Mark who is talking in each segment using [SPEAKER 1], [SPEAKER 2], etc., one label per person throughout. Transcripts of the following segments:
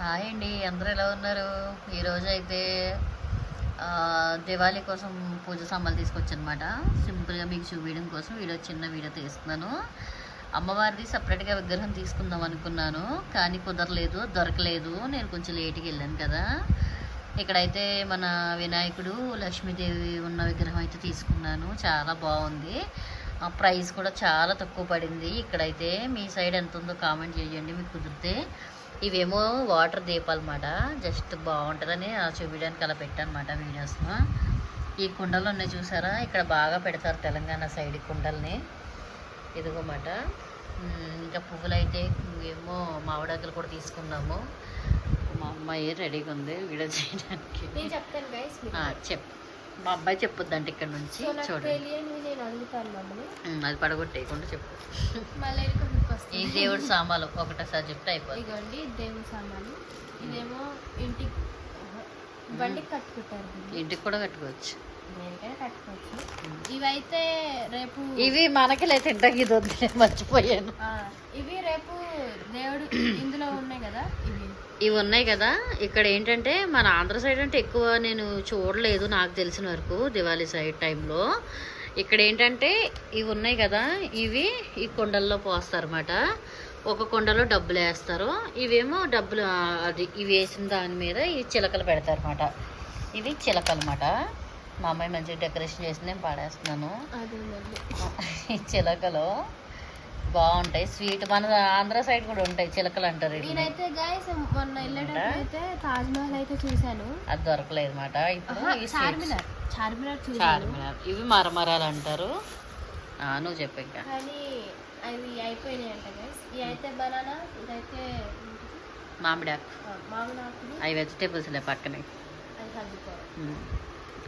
[SPEAKER 1] Hi అండి, అందరూ ఎలా ఉన్నారు? ఈరోజు అయితే దివాళీ కోసం పూజ సామాన్లు తీసుకొచ్చనమాట. సింపుల్గా మీకు చూపించడం కోసం చిన్న వీడియో తీస్తున్నాను. అమ్మవారిది సపరేట్గా విగ్రహం తీసుకుందాం అనుకున్నాను, కానీ కుదరలేదు, దొరకలేదు. నేను కొంచెం లేట్కి వెళ్ళాను కదా. ఇక్కడైతే మన వినాయకుడు, లక్ష్మీదేవి ఉన్న విగ్రహం అయితే తీసుకున్నాను. చాలా బాగుంది. ప్రైస్ కూడా చాలా తక్కువ పడింది. ఇక్కడైతే మీ సైడ్ ఎంత ఉందో కామెంట్ చేయండి మీకు కుదిరితే. ఇవేమో వాటర్ దీపాలు అన్నమాట. జస్ట్ బాగుంటుందని చూపించడానికి అలా పెట్టానమాట వీడియోస్లో. ఈ కుండలు ఉన్నాయి చూసారా, ఇక్కడ బాగా పెడతారు తెలంగాణ సైడ్ కుండల్ని. ఇదిగోమాట. ఇంకా పువ్వులు అయితే ఏమో మామిడాకులు కూడా తీసుకున్నాము. మా అమ్మాయి రెడీగా ఉంది వీడియో చేయడానికి. చెప్పు, మా అబ్బాయి చెప్పొద్దంటే ఇక్కడ నుంచి చూడండి. అది పడగొట్టేయకుండా చెప్పు. ఈ దేవుడి సామాన్లు ఒకటేసారి చెప్తే అయిపోతుంది.
[SPEAKER 2] దేవుడి సామాన్లు ఇదేమో ఇంటికి బండికి కట్టుకుంటారు,
[SPEAKER 1] ఇంటికి కూడా కట్టుకోవచ్చు.
[SPEAKER 2] ఇవైతే రేపు
[SPEAKER 1] ఇవి మనకి లేదు తింటాకి, ఇది వద్దు మర్చిపోయాను.
[SPEAKER 2] ఇవి రేపు దేవుడు ఇందులో ఉన్నాయి కదా,
[SPEAKER 1] ఇవి ఉన్నాయి కదా. ఇక్కడ ఏంటంటే మన ఆంధ్ర సైడ్ అంటే ఎక్కువ నేను చూడలేదు నాకు తెలిసిన వరకు దివాళీ సైడ్ టైంలో. ఇక్కడ ఏంటంటే ఇవి ఉన్నాయి కదా, ఇవి ఈ కుండల్లో పోస్తారు అన్నమాట. ఒక కుండలో డబ్బులు వేస్తారు. ఇవేమో డబ్బులు అది ఇవి వేసిన దాని మీద ఈ చిలకలు పెడతారు అన్నమాట. ఇవి చిలకలు అన్నమాట. మా అమ్మాయి మంచిగా డెకరేషన్ చేసి నేను పాడేస్తున్నాను. ఈ చిలకలు బాగుంటాయి, స్వీట్. మన ఆంధ్ర సైడ్ కూడా ఉంటాయి చిలకలు అంటారు.
[SPEAKER 2] నేనైతే గైస్ మొన్న వెళ్ళేటప్పుడు తాజ్ మహల్ అయితే చూసాను,
[SPEAKER 1] అది దొరకలేదు అన్నమాట. ఇప్పుడు
[SPEAKER 2] చార్మినార్
[SPEAKER 1] ఇవి మరమరాలు అంటారు. నువ్వు చెప్పు ఇంకా.
[SPEAKER 2] కానీ అవి అయిపోయినాయి అంట గైస్. ఇవి అయితే బనానా, ఇదైతే
[SPEAKER 1] మామిడాకు. అవి వెజిటేబుల్స్ లే పక్కనే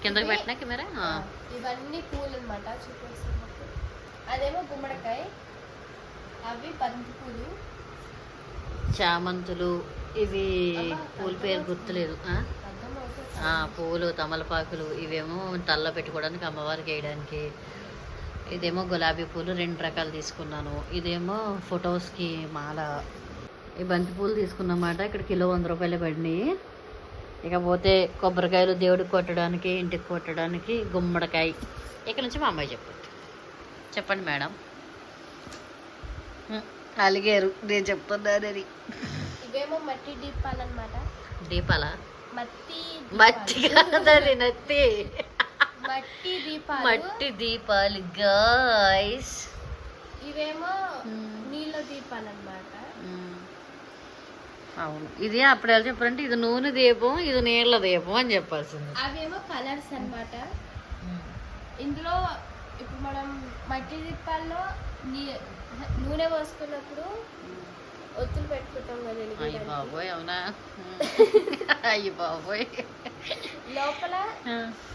[SPEAKER 1] కిందకి పెట్టినా కెమెరా.
[SPEAKER 2] ఇవన్నీ పూలు అనమాట. చూపిస్తాను. అదేమో గుమ్మడికాయ, అవి బంతి పూలు,
[SPEAKER 1] చామంతులు. ఇవి పూల పేరు గుర్తులేదు. పూలు, తమలపాకులు. ఇవేమో తల్ల పెట్టుకోవడానికి, అమ్మవారికి వేయడానికి. ఇదేమో గులాబీ పూలు 2 రకాలు తీసుకున్నాను. ఇదేమో ఫొటోస్కి మాల. ఈ బంతి పూలు తీసుకున్నమాట. ఇక్కడ కిలో 100 రూపాయలే పడినాయి. ఇకపోతే కొబ్బరికాయలు దేవుడికి కొట్టడానికి, ఇంటికి కొట్టడానికి, గుమ్మడికాయ. ఇక్కడ నుంచి మా అమ్మాయి చెప్పండి మేడం. అలిగారు నేను చెప్తున్నానని.
[SPEAKER 2] ఇవేమో మట్టి దీపాలు అన్నమాట.
[SPEAKER 1] దీపాల
[SPEAKER 2] మట్టి
[SPEAKER 1] కాదని నత్తి
[SPEAKER 2] మట్టి
[SPEAKER 1] దీపాలు గాయ్స్.
[SPEAKER 2] ఇవేమో నీళ్ళ దీపాలు అన్నమాట.
[SPEAKER 1] అవును, ఇది అప్పుడు ఎలా చెప్పారంటే ఇది నూనె దీపం, ఇది నీళ్ళ దీపం అని చెప్పాల్సింది.
[SPEAKER 2] అవేమో కలర్స్ అన్నమాట. ఇందులో ఇప్పుడు మనం మట్టి దీపాల్లో నూనె పోసుకున్నప్పుడు ఒత్తులు పెట్టుకుంటాం కదా.
[SPEAKER 1] అయ్యి బాబోయ్, అవునా? అయ్యి బాబోయ్.
[SPEAKER 2] లోపల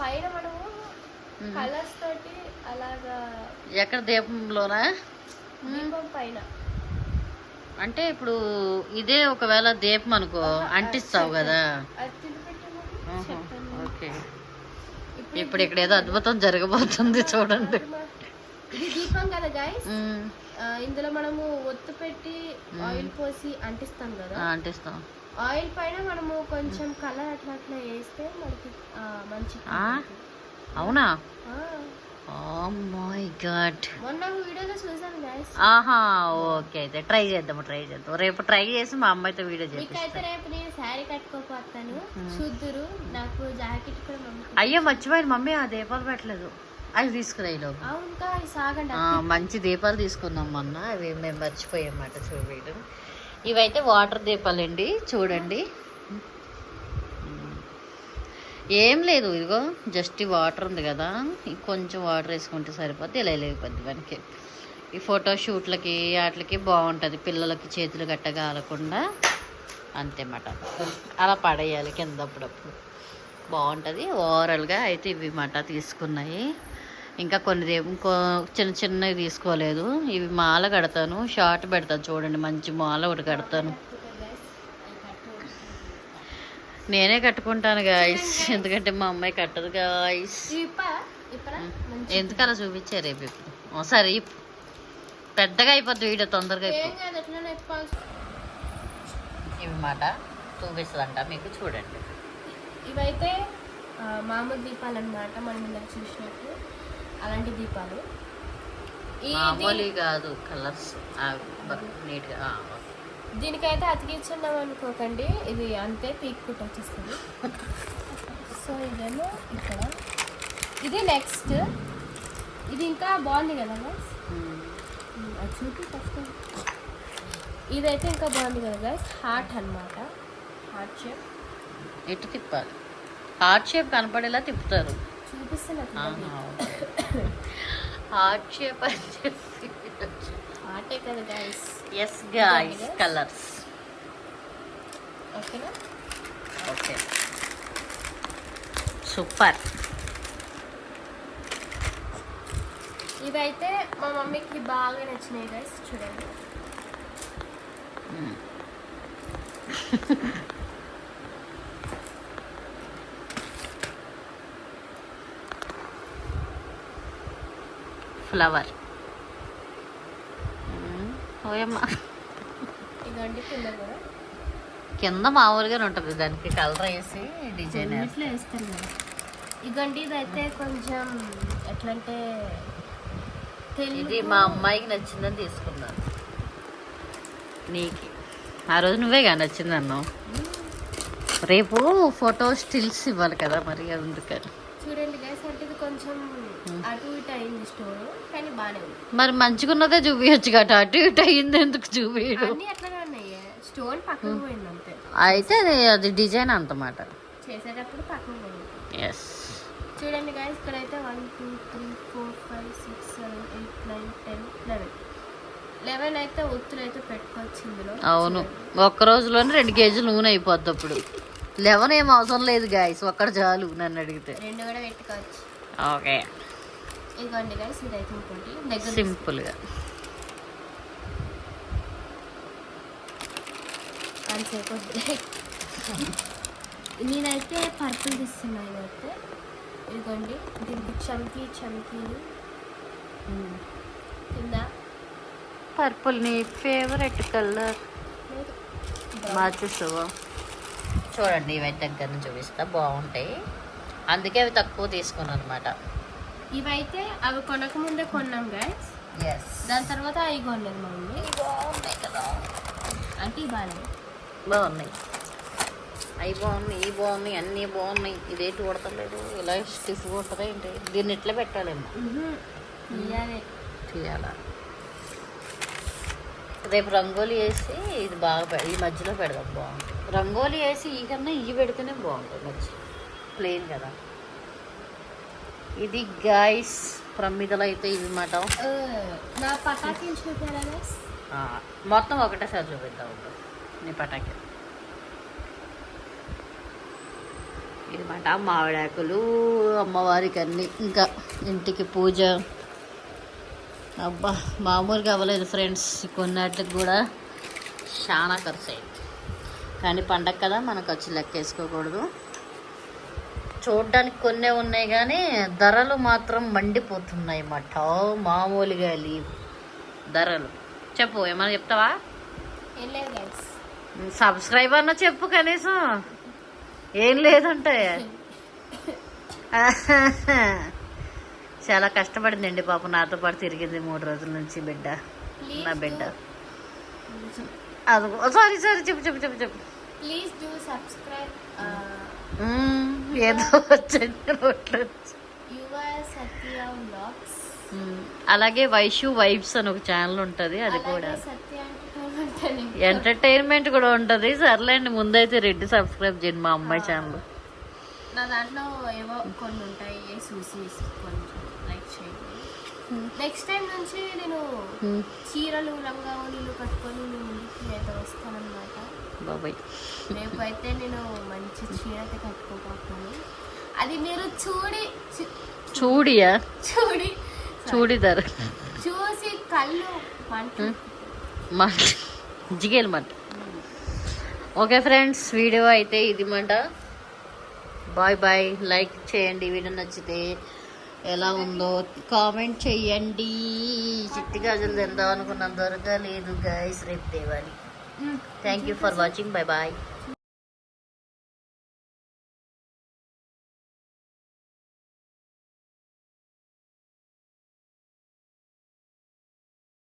[SPEAKER 2] పైన మనము కలర్స్ తోటి అలాగా.
[SPEAKER 1] ఎక్కడ దీపంలోనా?
[SPEAKER 2] దీపం పైన
[SPEAKER 1] అంటే ఇప్పుడు ఇదే ఒకవేళ దీపం అనుకో అంటిస్తావు కదా. ఓకే, ఇప్పుడు ఇక్కడ ఏదో అద్భుతం జరగబోతుంది చూడండి.
[SPEAKER 2] ఇది దీపం కదా గైస్. ఇందులో మనము ఒత్తు పెట్టి ఆయిల్ పోసి అంటిస్తాం కదా.
[SPEAKER 1] అంటిస్తాం.
[SPEAKER 2] ఆయిల్ పైన మనము కొంచెం కలర్ అట్లా అట్లా వేస్తే మనకి మంచి.
[SPEAKER 1] అవునా? Oh my God.
[SPEAKER 2] మొన్న వీడియోలో చూసాను గైస్.
[SPEAKER 1] ఆహా, ఓకే. అయితే ట్రై చేద్దాం. రేపు ట్రై చేసి మా అమ్మాయితో వీడియో చేస్తాను.
[SPEAKER 2] మీకైతే రేపు నేను శారీ కట్టుకోపోతాను, చూద్దురు. నాకు జాకెట్ కూడా
[SPEAKER 1] అయ్యో మర్చిపోయాను, మమ్మీ ఆ దీపాలు పెట్టలేదు. అవి తీసుకురాయిలో. మంచి దీపాలు తీసుకున్నాం మొన్న, అవి మేము మర్చిపోయామాట చూపించడం. ఇవైతే వాటర్ దీపాలండి, చూడండి. ఏం లేదు, ఇదిగో జస్ట్ ఈ వాటర్ ఉంది కదా, కొంచెం వాటర్ వేసుకుంటే సరిపోద్ది. ఇలా లేకపోద్ది మనకి. ఈ ఫోటో షూట్లకి వాటికి బాగుంటుంది, పిల్లలకి చేతులు గట్టగాలకుండా అంతేమాట. అలా పడేయాలి కింద అప్పుడప్పుడు, బాగుంటుంది. ఓవరాల్గా అయితే ఇవి మాట తీసుకున్నాయి. ఇంకా కొన్ని ఇంకో చిన్నవి తీసుకోలేదు. ఇవి మాల కడతాను, షార్ట్ పెడతాను చూడండి. మంచి మాల ఒకటి కడతాను. నేనే కట్టుకుంటాను గాయస్, ఎందుకంటే మా అమ్మాయి కట్టదు గాయస్. ఎందుకలా చూపించారు రేపు ఇప్పుడు. సరే పెద్దగా అయిపోద్ది వీడియో, తొందరగా అయిపోద్ది. ఇవి మాట చూపిస్తుందంట మీకు, చూడండి.
[SPEAKER 2] ఇవైతే మామూలు దీపాలు అన్నమాట, మనం ఇందాక చూసినట్టు అలాంటి దీపాలు.
[SPEAKER 1] మామూలు కాదు, కలర్స్ నీట్గా.
[SPEAKER 2] దీనికైతే అతికించున్నాం అనుకోకండి, ఇది అంతే పీక్ కుట్ వచ్చేస్తుంది. సో ఇదేమో ఇక్కడ, ఇది నెక్స్ట్. ఇది ఇంకా బాగుంది కదా గైస్, అది చూపి ఫస్ట్. ఇదైతే ఇంకా బాగుంది కదా గైస్, హార్ట్ అన్నమాట, హార్ట్ షేప్.
[SPEAKER 1] ఎటు తిప్పాలి? హార్ట్ షేప్ కనపడేలా తిప్పుతారు.
[SPEAKER 2] చూపిస్తున్నా
[SPEAKER 1] హార్ట్ షేప్ అని చెప్పి.
[SPEAKER 2] హార్టే కదా గైస్.
[SPEAKER 1] Yes guys, colours.
[SPEAKER 2] ఓకేనా?
[SPEAKER 1] Okay, super.
[SPEAKER 2] ఇవైతే మా మమ్మీకి బాగా నచ్చినాయి గైస్, చూడండి.
[SPEAKER 1] ఫ్లవర్. ఓయమ్మా,
[SPEAKER 2] ఇదండి కింద కూడా
[SPEAKER 1] కింద మామూలుగానే ఉంటుంది, దానికి కలర్ వేసి డిజైన్
[SPEAKER 2] ఇట్లా వేస్తాం కదా. ఇదండి ఇదైతే కొంచెం ఎట్లంటే
[SPEAKER 1] ఇది మా అమ్మాయికి నచ్చిందని తీసుకున్నాను. నీకు ఆ రోజు నువ్వేగా నచ్చింది అన్నావు. రేపు ఫోటో స్టిల్స్ ఇవ్వాలి కదా, మరి అందుకని.
[SPEAKER 2] చూడండి గైస్, అంటే ఇది కొంచెం అటు ఇటు అయింది స్టోర్, కానీ బాగానే ఉంది.
[SPEAKER 1] మరి మంచిగున్నదే చూపించచ్చు కదా, అటు ఇటు అయింది ఎందుకు చూపించడం?
[SPEAKER 2] అన్ని అట్లానే ఉన్నాయి, స్టోన్ పక్కకు పోయింది అంతే.
[SPEAKER 1] అయితే అది డిజైన్ అంతమాట,
[SPEAKER 2] చేసేటప్పుడు పక్కకు పోయింది.
[SPEAKER 1] ఎస్.
[SPEAKER 2] చూడండి గైస్, ఇక్కడైతే 1 2 3 4 5 6 7 8 9 10 11 అయితే ఒత్తులు అయితే పెట్టుకోవచ్చు ఇందులో.
[SPEAKER 1] అవును, ఒక్క రోజులోనే 2 కేజీలు నూనె అయిపోద్ది. అప్పుడు 11 ఏం అవసరం లేదు గాయస్, ఒక్కడ చాలు నన్ను అడిగితే.
[SPEAKER 2] 2 కూడా పెట్టుకోవచ్చు.
[SPEAKER 1] ఓకే,
[SPEAKER 2] ఇదిగోండి గైస్, ఇదైతే ఇంకోటి దగ్గర
[SPEAKER 1] సింపుల్గా.
[SPEAKER 2] నేనైతే పర్పుల్ తీస్తున్నాను. ఇదైతే ఇదిగోండి, దీనికి చమ్కీలు కింద.
[SPEAKER 1] పర్పుల్ నీ ఫేవరెట్ కలర్, మార్చేసావా? చూడండి, ఇవైతే దగ్గర నుంచి చూపిస్తా, బాగుంటాయి, అందుకే అవి తక్కువ తీసుకున్నాను అనమాట.
[SPEAKER 2] ఇవైతే అవి కొనక ముందే కొన్నాం గైస్.
[SPEAKER 1] ఎస్,
[SPEAKER 2] దాని తర్వాత అవి కొనలేదు మా మమ్మీ.
[SPEAKER 1] బాగున్నాయి కదా,
[SPEAKER 2] అంటే బాగాలేదు,
[SPEAKER 1] బాగున్నాయి, అవి బాగున్నాయి, ఇవి బాగున్నాయి, అన్నీ బాగున్నాయి. ఇదేంటి కొడతలేదు, ఇలా స్టిఫ్ కొట్టదా ఏంటి? దీన్ని ఎట్లా పెట్టాలేమో, తీయాలా? రేపు రంగోలీ వేసి ఇది బాగా ఈ మధ్యలో పెడదాం, బాగుంటుంది. రంగోలీ వేసి ఈ కన్నా ఇవి పెడితేనే బాగుంటుంది, మధ్య ప్లెయిన్ కదా. ఇది గాయస్ ప్రమిదలు అయితే ఇవి మాట.
[SPEAKER 2] నా పటాకి చూపారా గైస్?
[SPEAKER 1] మొత్తం ఒకటేసారి చూపిద్దాం నీ పటాకి. ఇది మాట మామిడాకులు అమ్మవారికి అన్ని, ఇంకా ఇంటికి పూజ. అబ్బా మామూలుగా అవ్వలేదు ఫ్రెండ్స్, కొన్నట్లకి కూడా చాలా ఖర్చు అయింది. కానీ పండగ కదా, మన ఖర్చు లెక్క వేసుకోకూడదు. చూడడానికి కొన్నే ఉన్నాయి కానీ ధరలు మాత్రం మండిపోతున్నాయి అన్నమాట, మామూలుగా లేవు ధరలు. చెప్పు, ఏమన్నా చెప్తావా?
[SPEAKER 2] ఏం లేదు గైస్,
[SPEAKER 1] సబ్స్క్రైబ్ అన్న చెప్పు కనీసం. ఏం లేదంటే చాలా కష్టపడిందండి పాపం, నాతో పాటు తిరిగింది 3 రోజుల నుంచి బిడ్డ, నా బిడ్డ. అది సారీ చెప్పు.
[SPEAKER 2] Please do subscribe.
[SPEAKER 1] ఏదో వచ్చింది నోట్లో.
[SPEAKER 2] Your Satya vlogs.
[SPEAKER 1] అలాగే వైషు వైబ్స్ అని ఒక ఛానల్ ఉంటుంది, అది కూడా
[SPEAKER 2] సత్య
[SPEAKER 1] ఎంటర్టైన్మెంట్ కూడా ఉంటుంది. సర్లేండి, ముందైతే రెడ్డి సబ్స్క్రైబ్ చేయండి మా అమ్మాయి ఛానల్.
[SPEAKER 2] నా దాంట్లో ఏవో కొన్ని ఉంటాయి, చూసి కొంచెం లైక్ చేయండి. నెక్స్ట్ టైం నుంచి నేను చీరలు లంగావోణీలు కట్టుకొని మీ ముందుకి అయితే వస్తానన్నమాట
[SPEAKER 1] బాబాయ్.
[SPEAKER 2] రేపు అయితే నేను మంచి చీర అయితే కట్టుకోకపోతున్నాను, అది మీరు
[SPEAKER 1] చూడిదారు
[SPEAKER 2] చూసి కళ్ళు
[SPEAKER 1] జిగేలు మాట. ఓకే ఫ్రెండ్స్, వీడియో అయితే ఇది మాట. బాయ్. లైక్ చేయండి, వీడియో నచ్చితే. ఎలా ఉందో కామెంట్ చెయ్యండి. చిట్టి గాజులు తిందాం అనుకున్నాం, దొరకలేదు గైస్, రేపు తేవాలి. Thank you for watching. Bye.